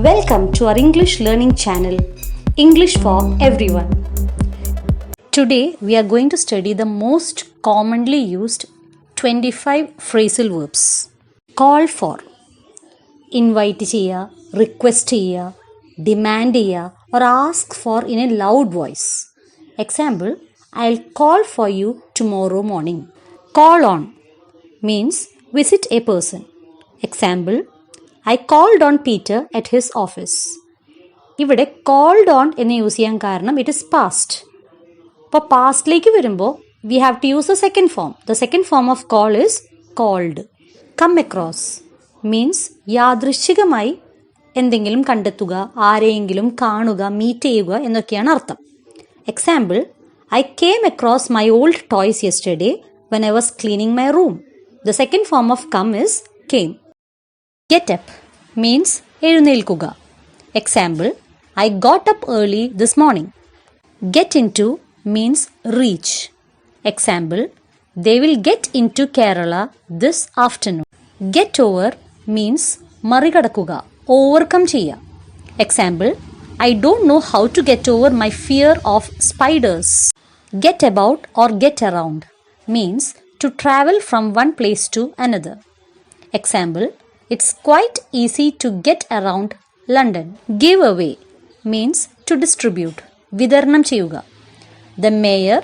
Welcome to our English learning channel, English for Everyone. Today we are going to study the most commonly used 25 phrasal verbs. Call for, invite cheya, request cheya, demand cheya or ask for in a loud voice. Example, I'll call for you tomorrow morning. Call on means visit a person. Example, I called on Peter at his office. ഇവിടെ called on എന്ന് use ചെയ്യാൻ കാരണം it is past. അപ്പോൾ പാസ്റ്റിലേക്ക് വരുമ്പോൾ we have to use the second form. The second form of call is called. Come across means യാദൃശ്ചികമായി എന്തെങ്കിലും കണ്ടെത്തുക, ആരെയെങ്കിലും കാണുക, മീറ്റ് ചെയ്യുക എന്നൊക്കെയാണ് അർത്ഥം. Example, I came across my old toys yesterday when I was cleaning my room. The second form of come is came. Get up means എഴുന്നേൽക്കുക. Example, I got up early this morning. Get into means reach. Example, they will get into Kerala this afternoon. Get over means മറികടക്കുക, overcome ചെയ്യുക. Example, I don't know how to get over my fear of spiders. Get about or get around means to travel from one place to another. Example, it's quite easy to get around London. Give away means to distribute, വിതരണം ചെയ്യുക. The mayor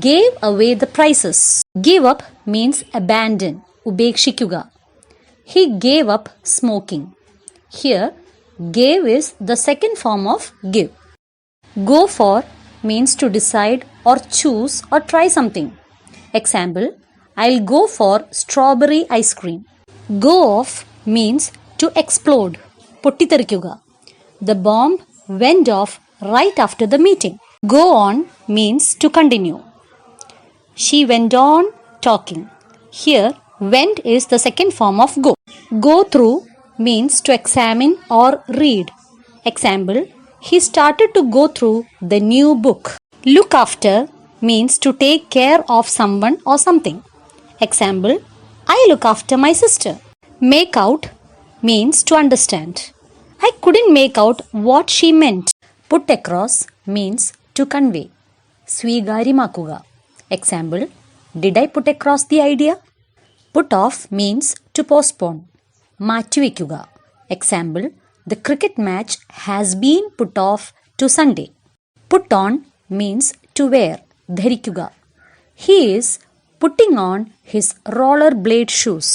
gave away the prizes. Give up means abandon, ഉപേക്ഷിക്കുക. He gave up smoking. Here, gave is the second form of give. Go for means to decide or choose or try something. Example, I'll go for strawberry ice cream. Go off means to explode, പൊട്ടിത്തെറിക്കുക. The bomb went off right after the meeting. Go on means to continue. She went on talking. Here, went is the second form of go. Go through means to examine or read. Example, he started to go through the new book. Look after means to take care of someone or something. Example, I look after my sister. Make out means to understand. I couldn't make out what she meant. Put across means to convey, സ്വീകാര്യമാക്കുക. Example, did I put across the idea? Put off means to postpone, മാറ്റിവെക്കുക. Example, the cricket match has been put off to Sunday. Put on means to wear, ധരിക്കുക. He is putting on his rollerblade shoes.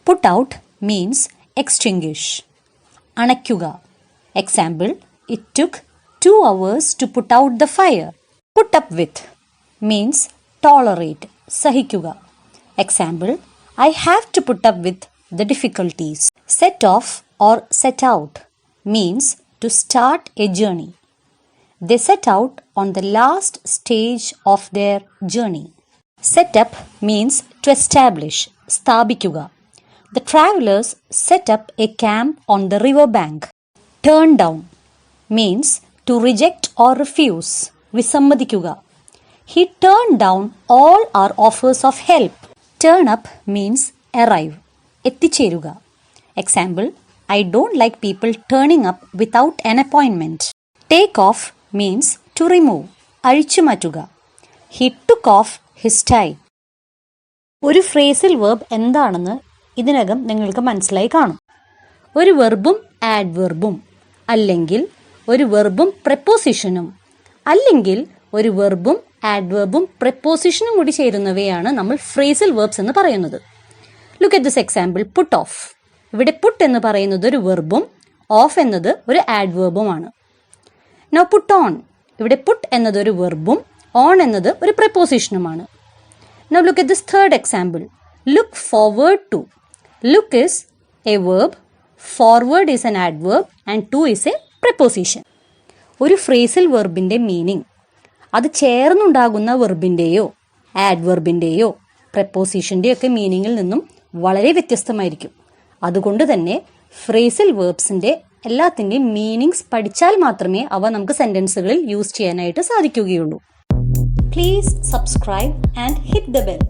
Put out means extinguish, അണയ്ക്കുക. Example, it took 2 hours to put out the fire. Put up with means tolerate, സഹിക്കുക. Example, I have to put up with the difficulties. Set off or set out means to start a journey. They set out on the last stage of their journey. Set up means to establish, സ്ഥാപിക്കുക. The travelers set up a camp on the river bank. Turn down means to reject or refuse, വിസമ്മതിക്കുക. He turned down all our offers of help. Turn up means arrive, എത്തിച്ചേരുക. Example, I don't like people turning up without an appointment. Take off means to remove, അഴിച്ചു മാറ്റുക. He took off his tie. ഒരു phrasal verb എന്താണെന്ന് ഇതിനകം നിങ്ങൾക്ക് മനസ്സിലായി കാണും. ഒരു വെർബും ആഡ്വെർബും, അല്ലെങ്കിൽ ഒരു വെർബും പ്രപ്പോസിഷനും, അല്ലെങ്കിൽ ഒരു വെർബും ആഡ്വെർബും പ്രപ്പോസിഷനും കൂടി ചേരുന്നവയാണ് നമ്മൾ phrasal verbs എന്ന് പറയുന്നത്. Look at this example, put off. ഇവിടെ പുട്ട് എന്ന് പറയുന്നത് ഒരു വെർബും ഓഫ് എന്നത് ഒരു ആഡ്വെർബുമാണ്. നൗ പുട്ട് ഓൺ, ഇവിടെ പുട്ട് എന്നത് ഒരു വെർബും ഓൺ എന്നത് ഒരു പ്രപ്പോസിഷനുമാണ്. Now look at this third example, look forward to. Look is a verb, forward is an adverb and to is a preposition. ഒരു phrasal verbന്റെ മീനിങ് അത് ചേർന്നുണ്ടാകുന്ന വെർബിൻ്റെയോ ആഡ്വെർബിൻ്റെയോ പ്രപ്പോസിഷൻ്റെയോ ഒക്കെ മീനിങ്ങിൽ നിന്നും വളരെ വ്യത്യസ്തമായിരിക്കും. അതുകൊണ്ട് തന്നെ phrasal verbsന്റെ എല്ലാത്തിൻ്റെയും മീനിങ്സ് പഠിച്ചാൽ മാത്രമേ അവ നമുക്ക് സെൻറ്റൻസുകളിൽ യൂസ് ചെയ്യാനായിട്ട് സാധിക്കുകയുള്ളൂ. Please subscribe and hit the bell.